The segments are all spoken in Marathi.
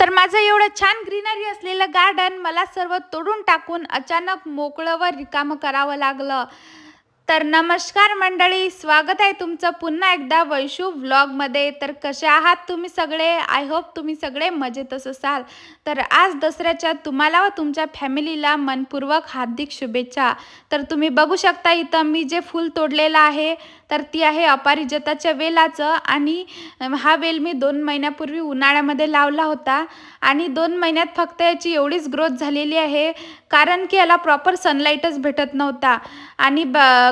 तर माझं एवढं छान ग्रीनरी असलेलं गार्डन मला सर्व तोडून टाकून अचानक मोकळं व रिकामं करावं लागलं. तर नमस्कार मंडळी, स्वागत आहे तुमचं पुन्हा एकदा वैशू व्लॉगमध्ये. तर कसे आहात तुम्ही सगळे? आय होप तुम्ही सगळे मजेतच असाल. तर आज दसऱ्याच्या तुम्हाला व तुमच्या फॅमिलीला मनपूर्वक हार्दिक शुभेच्छा. तर तुम्ही बघू शकता इथं मी जे फूल तोडलेलं आहे तर ती आहे अपराजिताच्या वेलाचं. आणि हा वेल मी 2 महिन्यापूर्वी उन्हाळ्यामध्ये लावला होता आणि 2 महिन्यात फक्त याची एवढीच ग्रोथ झालेली आहे, कारण की याला प्रॉपर सनलाईटच भेटत नव्हता. आणि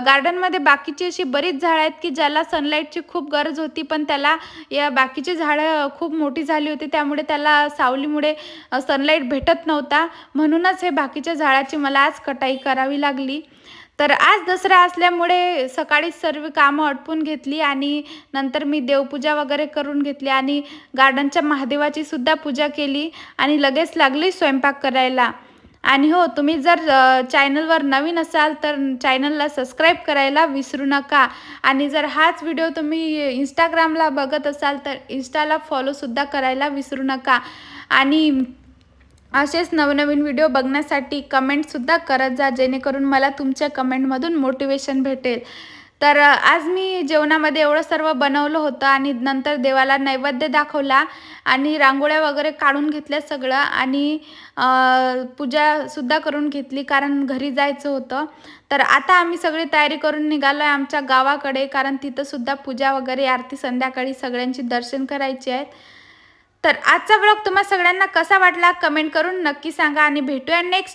गार्डनमध्ये बाकीची अशी बरीच झाडं आहेत की ज्याला सनलाईटची खूप गरज होती, पण त्याला या बाकीची झाडं खूप मोठी झाली होती, त्यामुळे त्याला सावलीमुळे सनलाईट भेटत नव्हता. म्हणूनच हे बाकीच्या झाडाची मला आज कटाई करावी लागली. तर आज दसरा असल्यामुळे सकाळीच सर्व कामं आटपून घेतली आणि नंतर मी देवपूजा वगैरे करून घेतली आणि गार्डनच्या महादेवाची सुद्धा पूजा केली आणि लगेच लागली स्वयंपाक करायला. आणि हो, तुम्ही जर चॅनलवर नवीन असाल तर चॅनलला सबस्क्राईब करायला विसरू नका. आणि जर हाच व्हिडिओ तुम्ही इंस्टाग्रामला बघत असाल तर इंस्टाला फॉलोसुद्धा करायला विसरू नका. आणि असेच नवनवीन व्हिडिओ बघण्यासाठी कमेंटसुद्धा करत जा, जेणेकरून मला तुमच्या कमेंटमधून मोटिवेशन भेटेल. तर आज मी जेवणामध्ये एवढं सर्व बनवलं होतं आणि नंतर देवाला नैवेद्य दाखवला आणि रांगोळ्या वगैरे काढून घेतल्या सगळं आणि पूजासुद्धा करून घेतली, कारण घरी जायचं होतं. तर आता आम्ही सगळी तयारी करून निघालो आहे आमच्या गावाकडे, कारण तिथंसुद्धा पूजा वगैरे आरती संध्याकाळी सगळ्यांची दर्शन करायची आहेत. तर आजचा ब्लॉग तुम्हा सगळ्यांना कसा वाटला कमेंट करून नक्की सांगा आणि भेटूया नेक्स्ट